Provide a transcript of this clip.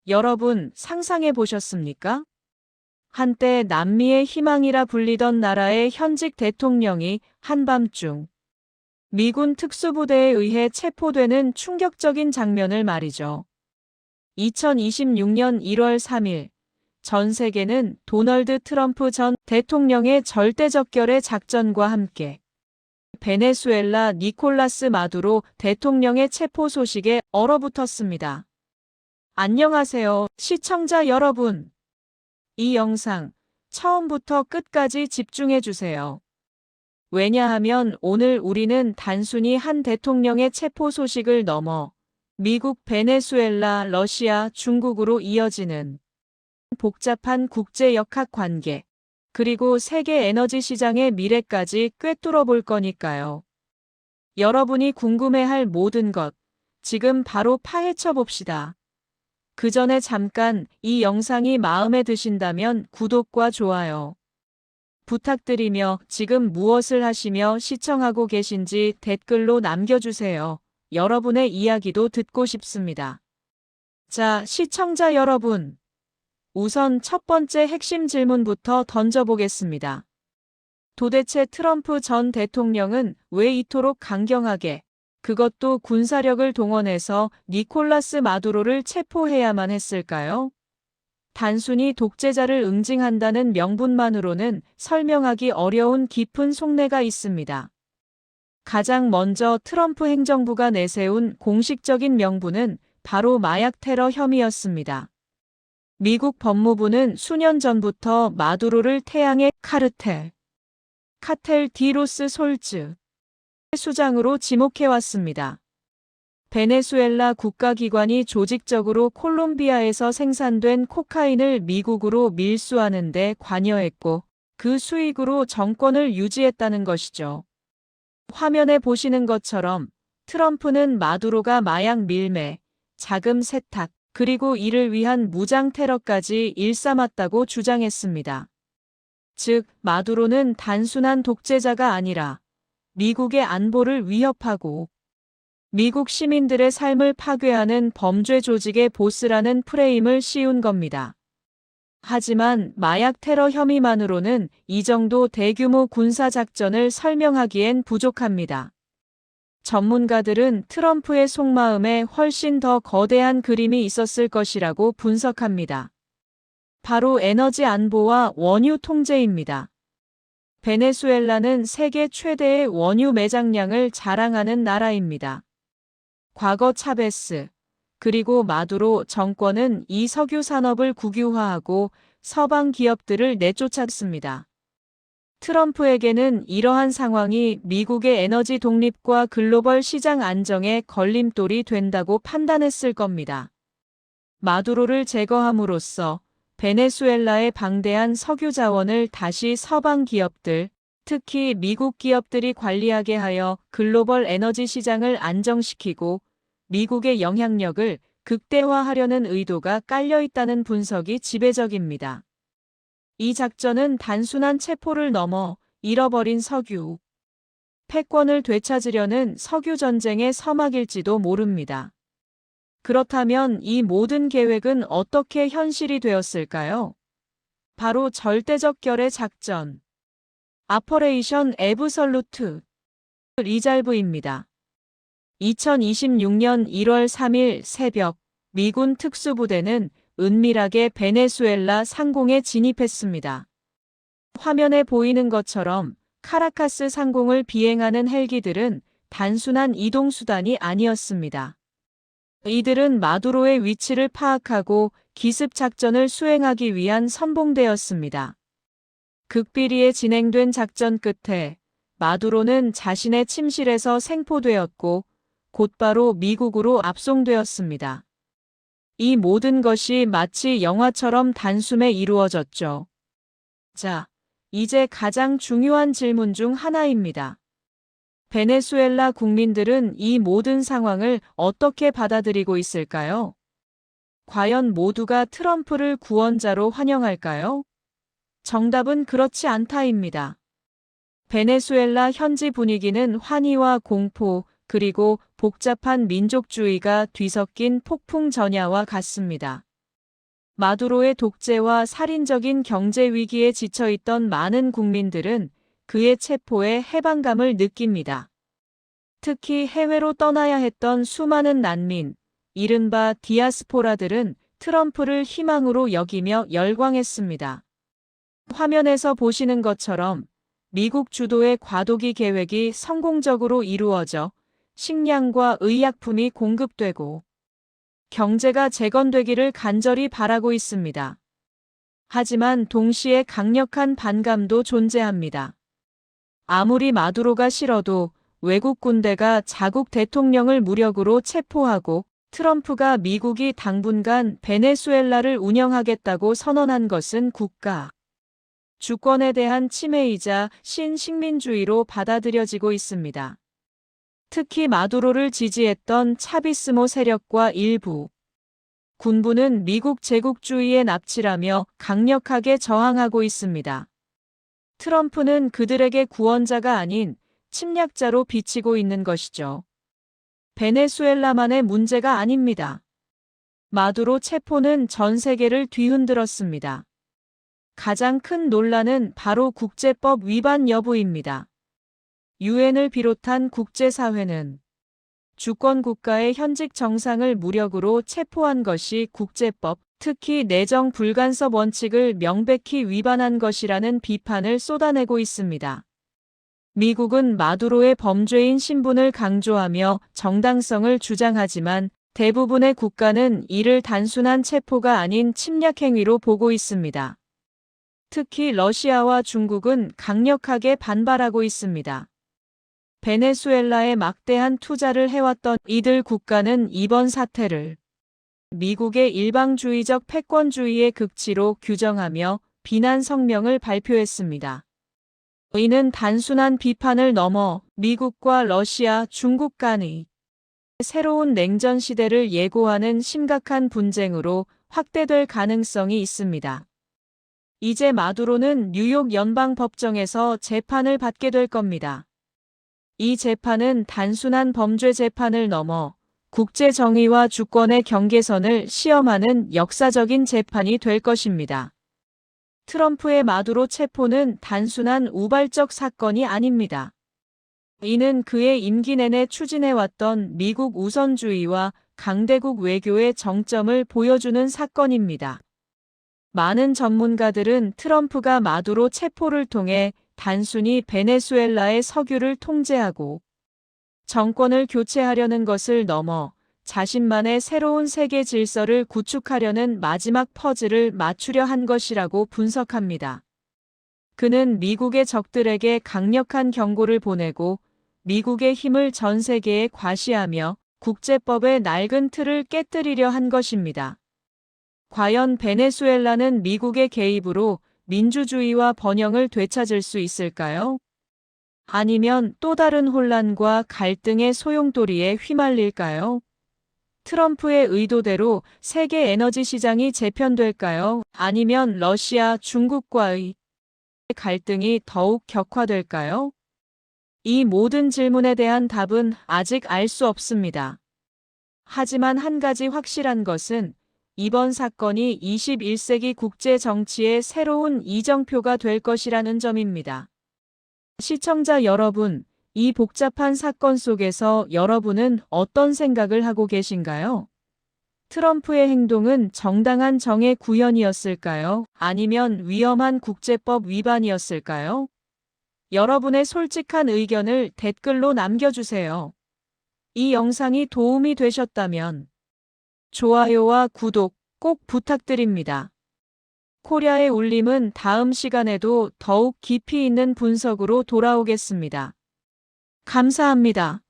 여러분, 상상해 보셨습니까? 한때 남미의 희망이라 불리던 나라의 현직 대통령이 한밤중 미군 특수부대에 의해 체포되는 충격적인 장면을 말이죠. 2026년 1월 3일, 전 세계는 도널드 트럼프 전 대통령의 절대적결의 작전과 함께 베네수엘라 니콜라스 마두로 대통령의 체포 소식에 얼어붙었습니다. 안녕하세요, 시청자 여러분. 이 영상 처음부터 끝까지 집중해 주세요. 왜냐하면 오늘 우리는 단순히 한 대통령의 체포 소식을 넘어 미국, 베네수엘라, 러시아, 중국으로 이어지는 복잡한 국제 역학 관계, 그리고 세계 에너지 시장의 미래까지 꿰뚫어 볼 거니까요. 여러분이 궁금해할 모든 것, 지금 바로 파헤쳐 봅시다. 그 전에 잠깐 이 영상이 마음에 드신다면 구독과 좋아요 부탁드리며 지금 무엇을 하시며 시청하고 계신지 댓글로 남겨주세요. 여러분의 이야기도 듣고 싶습니다. 자, 시청자 여러분. 우선 첫 번째 핵심 질문부터 던져보겠습니다. 도대체 트럼프 전 대통령은 왜 이토록 강경하게, 그것도 군사력을 동원해서 니콜라스 마두로를 체포해야만 했을까요? 단순히 독재자를 응징한다는 명분만으로는 설명하기 어려운 깊은 속내가 있습니다. 가장 먼저 트럼프 행정부가 내세운 공식적인 명분은 바로 마약 테러 혐의였습니다. 미국 법무부는 수년 전부터 마두로를 태양의 카르텔 디 로스 솔즈 수장으로 지목해왔습니다. 베네수엘라 국가기관이 조직적으로 콜롬비아에서 생산된 코카인을 미국으로 밀수하는 데 관여했고 그 수익으로 정권을 유지했다는 것이죠. 화면에 보시는 것처럼 트럼프는 마두로가 마약 밀매, 자금 세탁, 그리고 이를 위한 무장 테러까지 일삼았다고 주장했습니다. 즉, 마두로는 단순한 독재자가 아니라 미국의 안보를 위협하고 미국 시민들의 삶을 파괴하는 범죄 조직의 보스라는 프레임을 씌운 겁니다. 하지만 마약 테러 혐의만으로는 이 정도 대규모 군사작전을 설명하기엔 부족합니다. 전문가들은 트럼프의 속마음에 훨씬 더 거대한 그림이 있었을 것이라고 분석합니다. 바로 에너지 안보와 원유 통제입니다. 베네수엘라는 세계 최대의 원유 매장량을 자랑하는 나라입니다. 과거 차베스, 그리고 마두로 정권은 이 석유 산업을 국유화하고 서방 기업들을 내쫓았습니다. 트럼프에게는 이러한 상황이 미국의 에너지 독립과 글로벌 시장 안정에 걸림돌이 된다고 판단했을 겁니다. 마두로를 제거함으로써 베네수엘라의 방대한 석유 자원을 다시 서방 기업들, 특히 미국 기업들이 관리하게 하여 글로벌 에너지 시장을 안정시키고 미국의 영향력을 극대화하려는 의도가 깔려 있다는 분석이 지배적입니다. 이 작전은 단순한 체포를 넘어 잃어버린 석유, 패권을 되찾으려는 석유 전쟁의 서막일지도 모릅니다. 그렇다면 이 모든 계획은 어떻게 현실이 되었을까요? 바로 절대적 결의 작전, 아퍼레이션 애브설루트 리잘브입니다. 2026년 1월 3일 새벽, 미군 특수부대는 은밀하게 베네수엘라 상공에 진입했습니다. 화면에 보이는 것처럼 카라카스 상공을 비행하는 헬기들은 단순한 이동수단이 아니었습니다. 이들은 마두로의 위치를 파악하고 기습 작전을 수행하기 위한 선봉대였습니다. 극비리에 진행된 작전 끝에 마두로는 자신의 침실에서 생포되었고 곧바로 미국으로 압송되었습니다. 이 모든 것이 마치 영화처럼 단숨에 이루어졌죠. 자, 이제 가장 중요한 질문 중 하나입니다. 베네수엘라 국민들은 이 모든 상황을 어떻게 받아들이고 있을까요? 과연 모두가 트럼프를 구원자로 환영할까요? 정답은 그렇지 않다입니다. 베네수엘라 현지 분위기는 환희와 공포, 그리고 복잡한 민족주의가 뒤섞인 폭풍 전야와 같습니다. 마두로의 독재와 살인적인 경제 위기에 지쳐있던 많은 국민들은 그의 체포에 해방감을 느낍니다. 특히 해외로 떠나야 했던 수많은 난민, 이른바 디아스포라들은 트럼프를 희망으로 여기며 열광했습니다. 화면에서 보시는 것처럼 미국 주도의 과도기 계획이 성공적으로 이루어져 식량과 의약품이 공급되고 경제가 재건되기를 간절히 바라고 있습니다. 하지만 동시에 강력한 반감도 존재합니다. 아무리 마두로가 싫어도 외국 군대가 자국 대통령을 무력으로 체포하고 트럼프가 미국이 당분간 베네수엘라를 운영하겠다고 선언한 것은 국가 주권에 대한 침해이자 신식민주의로 받아들여지고 있습니다. 특히 마두로를 지지했던 차비스모 세력과 일부 군부는 미국 제국주의의 납치라며 강력하게 저항하고 있습니다. 트럼프는 그들에게 구원자가 아닌 침략자로 비치고 있는 것이죠. 베네수엘라만의 문제가 아닙니다. 마두로 체포는 전 세계를 뒤흔들었습니다. 가장 큰 논란은 바로 국제법 위반 여부입니다. 유엔을 비롯한 국제사회는 주권 국가의 현직 정상을 무력으로 체포한 것이 국제법, 특히 내정 불간섭 원칙을 명백히 위반한 것이라는 비판을 쏟아내고 있습니다. 미국은 마두로의 범죄인 신분을 강조하며 정당성을 주장하지만 대부분의 국가는 이를 단순한 체포가 아닌 침략 행위로 보고 있습니다. 특히 러시아와 중국은 강력하게 반발하고 있습니다. 베네수엘라에 막대한 투자를 해왔던 이들 국가는 이번 사태를 미국의 일방주의적 패권주의의 극치로 규정하며 비난 성명을 발표했습니다. 이는 단순한 비판을 넘어 미국과 러시아, 중국 간의 새로운 냉전 시대를 예고하는 심각한 분쟁으로 확대될 가능성이 있습니다. 이제 마두로는 뉴욕 연방법정에서 재판을 받게 될 겁니다. 이 재판은 단순한 범죄 재판을 넘어 국제 정의와 주권의 경계선을 시험하는 역사적인 재판이 될 것입니다. 트럼프의 마두로 체포는 단순한 우발적 사건이 아닙니다. 이는 그의 임기 내내 추진해왔던 미국 우선주의와 강대국 외교의 정점을 보여주는 사건입니다. 많은 전문가들은 트럼프가 마두로 체포를 통해 단순히 베네수엘라의 석유를 통제하고 정권을 교체하려는 것을 넘어 자신만의 새로운 세계 질서를 구축하려는 마지막 퍼즐을 맞추려 한 것이라고 분석합니다. 그는 미국의 적들에게 강력한 경고를 보내고 미국의 힘을 전 세계에 과시하며 국제법의 낡은 틀을 깨뜨리려 한 것입니다. 과연 베네수엘라는 미국의 개입으로 민주주의와 번영을 되찾을 수 있을까요? 아니면 또 다른 혼란과 갈등의 소용돌이에 휘말릴까요? 트럼프의 의도대로 세계 에너지 시장이 재편될까요? 아니면 러시아, 중국과의 갈등이 더욱 격화될까요? 이 모든 질문에 대한 답은 아직 알 수 없습니다. 하지만 한 가지 확실한 것은 이번 사건이 21세기 국제 정치의 새로운 이정표가 될 것이라는 점입니다. 시청자 여러분, 이 복잡한 사건 속에서 여러분은 어떤 생각을 하고 계신가요? 트럼프의 행동은 정당한 정의 구현이었을까요? 아니면 위험한 국제법 위반이었을까요? 여러분의 솔직한 의견을 댓글로 남겨주세요. 이 영상이 도움이 되셨다면 좋아요와 구독 꼭 부탁드립니다. 코리아의 울림은 다음 시간에도 더욱 깊이 있는 분석으로 돌아오겠습니다. 감사합니다.